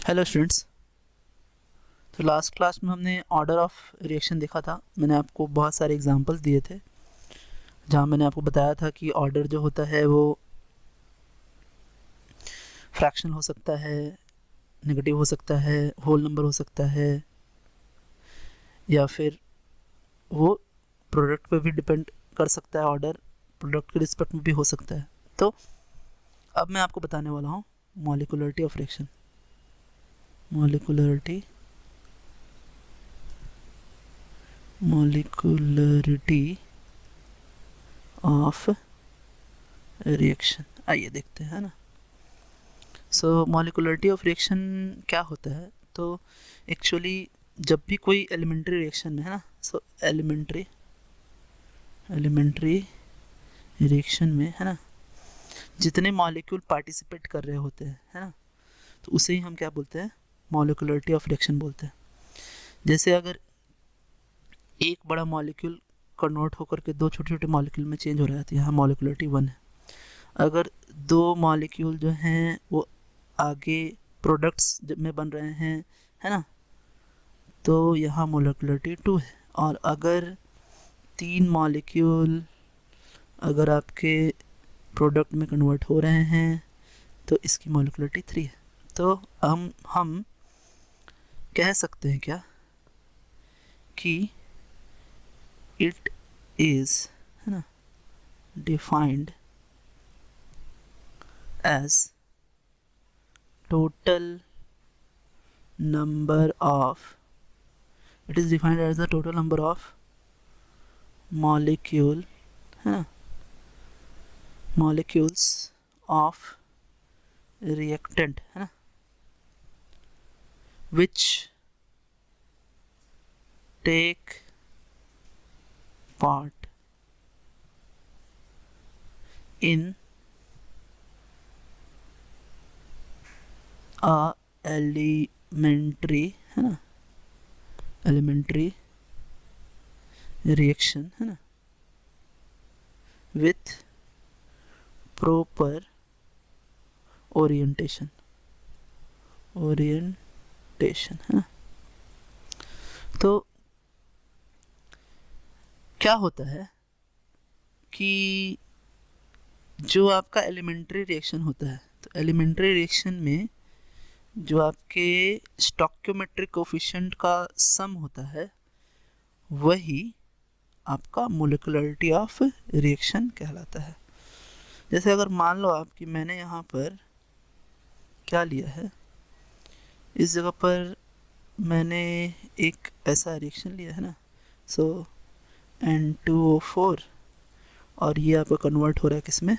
Hello students. तो last class में हमने ऑर्डर ऑफ रिएक्शन देखा था। मैंने आपको बहुत सारे एग्जांपल्स दिए थे जहाँ मैंने आपको बताया था कि ऑर्डर जो होता है वो फ्रैक्शन हो सकता है, नेगेटिव हो सकता है, होल नंबर हो सकता है, या फिर वो प्रोडक्ट पे भी डिपेंड कर सकता है। ऑर्डर प्रोडक्ट के रिस्पेक्ट में भी हो सकता है। तो अब मैं आपको बताने वाला हूँ molecularity of reaction. Molecularity of reaction, आइए देखते हैं ना। सो मॉलिक्यूलरिटी ऑफ रिएक्शन क्या होता है? तो एक्चुअली जब भी कोई एलिमेंट्री रिएक्शन है ना, सो एलिमेंट्री रिएक्शन में है ना, जितने मॉलिक्यूल पार्टिसिपेट कर रहे होते हैं है ना, तो उसे ही हम क्या बोलते हैं? मॉलिक्यूलरिटी ऑफ रिएक्शन बोलते हैं। जैसे अगर एक बड़ा मॉलिक्यूल कन्वर्ट होकर के दो छोटे छोटे मॉलिक्यूल में चेंज हो रहा है तो यहाँ मॉलिक्यूलरिटी 1 है। अगर दो मॉलिक्यूल जो हैं वो आगे प्रोडक्ट्स में बन रहे हैं है ना, तो यहाँ मोलिकुलरिटी 2 है। और अगर तीन मॉलिक्यूल अगर आपके प्रोडक्ट में कन्वर्ट हो रहे हैं तो इसकी मोलिकुलरिटी 3 है। तो हम कह सकते हैं क्या कि इट इज़ है ना defined as total number of it is defined as the total number of molecule है ना, molecules of reactant है ना, which take part in a elementary है ना, elementary reaction है ना, with proper orientation है ना। तो क्या होता है कि जो आपका एलिमेंट्री रिएक्शन होता है, तो एलिमेंट्री रिएक्शन में जो आपके स्टोइकियोमेट्रिक कोफिशिएंट का सम होता है वही आपका मोलिकुलरिटी ऑफ रिएक्शन कहलाता है। जैसे अगर मान लो आप कि मैंने यहाँ पर क्या लिया है, इस जगह पर मैंने एक ऐसा रिएक्शन लिया है ना, सो N2O4 और ये आपका कन्वर्ट हो रहा है किसमें?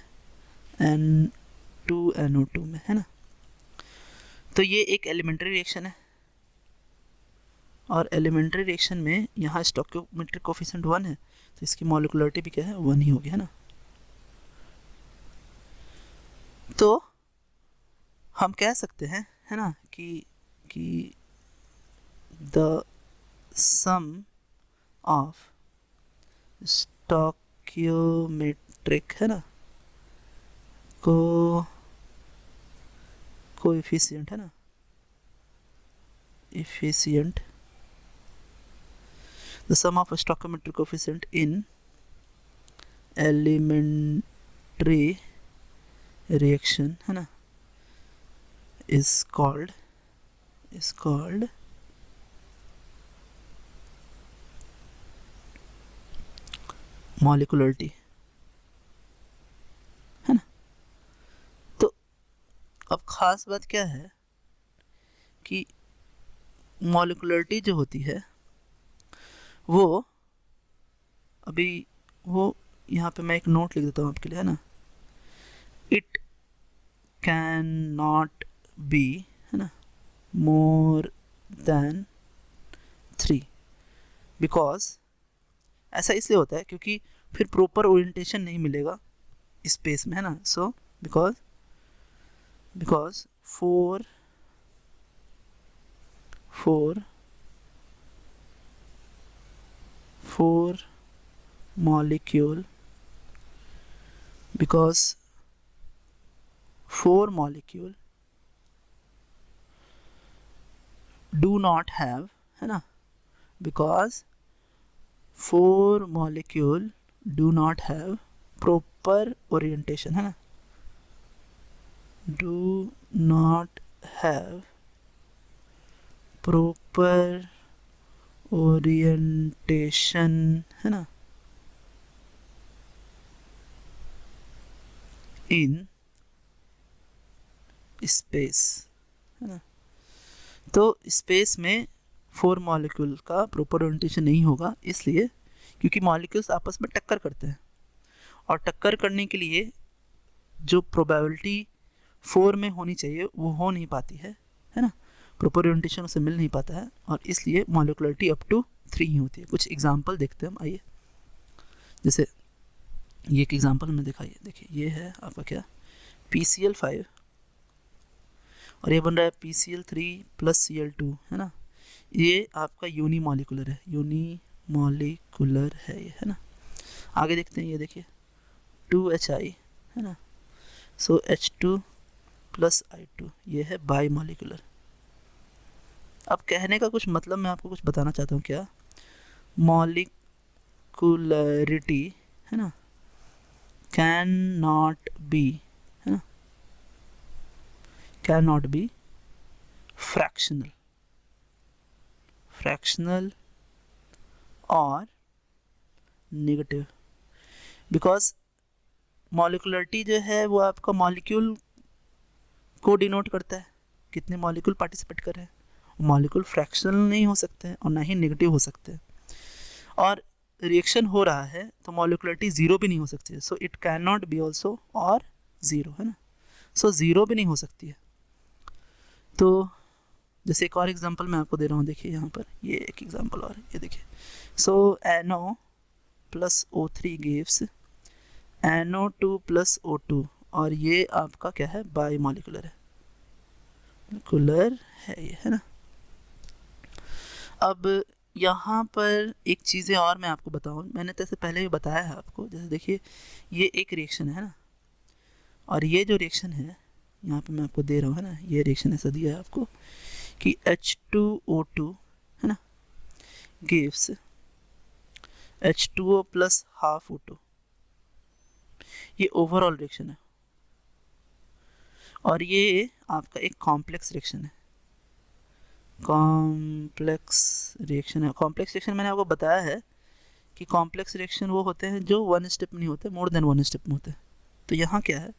N2NO2 में है ना। तो ये एक एलिमेंट्री रिएक्शन है और एलिमेंट्री रिएक्शन में यहाँ स्टोइकियोमेट्रिक कोफिशिएंट 1 है, तो इसकी मॉलिक्यूलरिटी भी क्या है? 1 ही होगी है ना। तो हम कह सकते हैं है ना कि द सम ऑफ स्टोइकियोमेट्रिक है ना कोएफिशिएंट है ना, efficient, the sum of a stoichiometric coefficient in elementary reaction है ना is called molecularity है ना। तो अब खास बात क्या है कि मॉलिक्यूलरिटी जो होती है वो अभी वो यहाँ पे मैं एक नोट लिख देता हूँ आपके लिए है ना, इट कैन नॉट बी है ना मोर देन 3, बिकॉज ऐसा इसलिए होता है क्योंकि फिर प्रॉपर ओरिएंटेशन नहीं मिलेगा स्पेस में है ना। So because 4 molecule do not have, है ना, because 4 molecule do not have proper orientation, है ना, do not have proper orientation, है ना, इन स्पेस, है ना। तो स्पेस में 4 मॉलिक्यूल का प्रॉपर ओरिएंटेशन नहीं होगा, इसलिए क्योंकि मॉलिक्यूल्स आपस में टक्कर करते हैं और टक्कर करने के लिए जो प्रोबेबिलिटी 4 में होनी चाहिए वो हो नहीं पाती है ना, प्रॉपर ओरिएंटेशन उसे मिल नहीं पाता है और इसलिए मॉलिक्युलरिटी अप टू 3 ही होती है। कुछ एग्जांपल देखते हैं हम, आइए। जैसे ये एक एग्जांपल में दिखाइए, देखिए ये है आपका क्या, PCl5 और ये बन रहा है PCl3 प्लस Cl2, है ना। ये आपका यूनिमॉलिकुलर है, यूनिमॉलिकुलर है ये, है ना। आगे देखते हैं, ये देखिए 2HI, है ना, सो H2 प्लस I2, ये है बाई मॉलिकुलर। अब कहने का कुछ मतलब मैं आपको कुछ बताना चाहता हूँ, क्या मॉलिकुलरिटी, है ना, कैन नॉट बी, है ना, can not B fractional, fractional और नेगेटिव, बिकॉज मॉलिकुलरिटी जो है वो आपका मॉलिक्यूल को डिनोट करता है, कितने मॉलिक्यूल पार्टिसिपेट कर रहे हैं। मॉलिक्यूल फ्रैक्शनल नहीं हो सकते हैं और ना ही नेगेटिव हो सकते हैं, और रिएक्शन हो रहा है तो मॉलिकुलरिटी ज़ीरो भी नहीं हो सकती है, so it can not B also और ज़ीरो, है ना, सो ज़ीरो भी नहीं हो सकती है। तो जैसे एक और एग्जांपल मैं आपको दे रहा हूँ, देखिए यहाँ पर ये एक एग्जांपल और, ये देखिए, सो NO plus O3 gives NO2 plus O2, और ये आपका क्या है, बाई मॉलिकुलर है, मॉलिकुलर है ये, है ना। अब यहाँ पर एक चीज़ें और मैं आपको बताऊँ, मैंने तो पहले भी बताया है आपको, जैसे देखिए ये एक रिएक्शन है ना, और ये जो रिएक्शन है यहाँ पे मैं आपको दे रहा हूँ, है ना, ये रिएक्शन ऐसा दिया है आपको कि H2O2, है ना, gives H2O plus half O2, ये ओवरऑल रिएक्शन है और ये आपका एक कॉम्प्लेक्स रिएक्शन है, कॉम्प्लेक्स रिएक्शन है। कॉम्प्लेक्स रिएक्शन मैंने आपको बताया है कि कॉम्प्लेक्स रिएक्शन वो होते हैं जो 1 स्टेप नहीं होते, मोर देन 1 स्टेप में होते हैं। तो यहाँ क्या है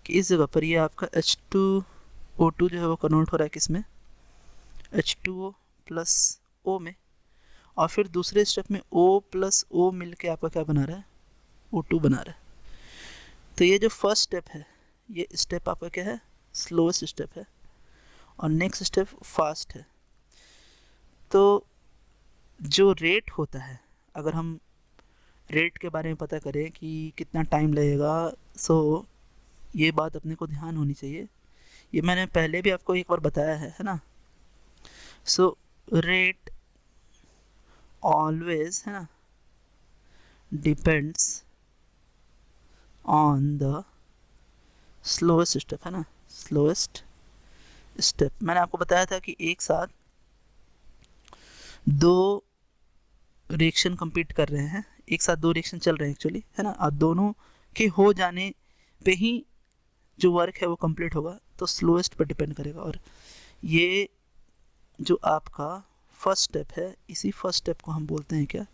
कि इस जगह पर ये आपका H2O2 जो है वो कन्वर्ट हो रहा है किस में, H2O प्लस O में, और फिर दूसरे स्टेप में O प्लस O मिल के आपका क्या बना रहा है, O2 बना रहा है। तो ये जो फर्स्ट स्टेप है, ये स्टेप आपका क्या है, स्लोएस्ट स्टेप है, और नेक्स्ट स्टेप फास्ट है। तो जो रेट होता है, अगर हम रेट के बारे में पता करें कि कितना टाइम लगेगा, सो ये बात अपने को ध्यान होनी चाहिए, ये मैंने पहले भी आपको एक बार बताया है ना। सो रेट ऑलवेज, है ना, depends on the slowest step, है ना, स्लोएस्ट स्टेप। मैंने आपको बताया था कि एक साथ 2 रिएक्शन कंप्लीट कर रहे हैं, एक साथ 2 रिएक्शन चल रहे हैं एक्चुअली, है ना, और दोनों के हो जाने पे ही जो वर्क है वो कंप्लीट होगा, तो स्लोएस्ट पर डिपेंड करेगा। और ये जो आपका फर्स्ट स्टेप है, इसी फर्स्ट स्टेप को हम बोलते हैं क्या,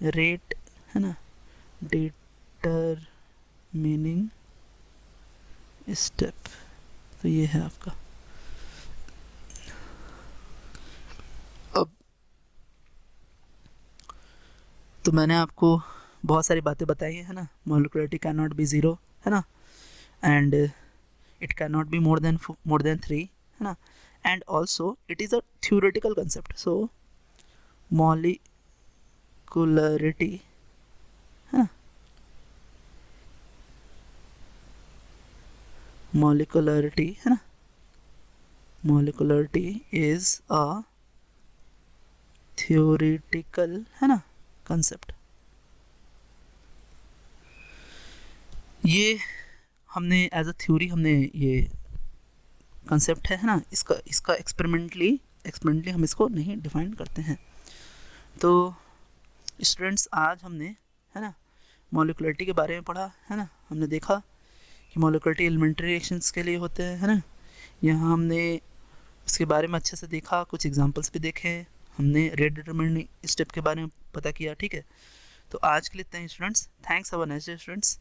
रेट, है ना, डिटरमिनिंग स्टेप। तो ये है आपका। अब तो मैंने आपको बहुत सारी बातें बताई है ना, molecularity can not be zero, है ना, and it can not be more than 3, है ना, and also it is a theoretical concept. So molecularity, है ना, मॉलिक्युलरिटी, है ना, मॉलिक्युलरिटी इज अ थ्योरेटिकल, है ना, कंसेप्ट। ये हमने एज अ थ्योरी हमने ये कंसेप्ट है ना, इसका एक्सपेरिमेंटली एक्सप्लेनेटली हम इसको नहीं डिफाइन करते हैं। तो स्टूडेंट्स आज हमने, है ना, मॉलिक्युलरिटी के बारे में पढ़ा, है ना। हमने देखा कि मॉलिक्युलरिटी एलिमेंट्री रिएक्शंस के लिए होते हैं, है ना। यहाँ हमने उसके बारे में अच्छे से देखा, कुछ एग्जांपल्स भी देखे, हमने रेट डिटरमिनिंग स्टेप के बारे में पता किया, ठीक है। तो आज के लिए इतना ही students, thanks, have a nice day students.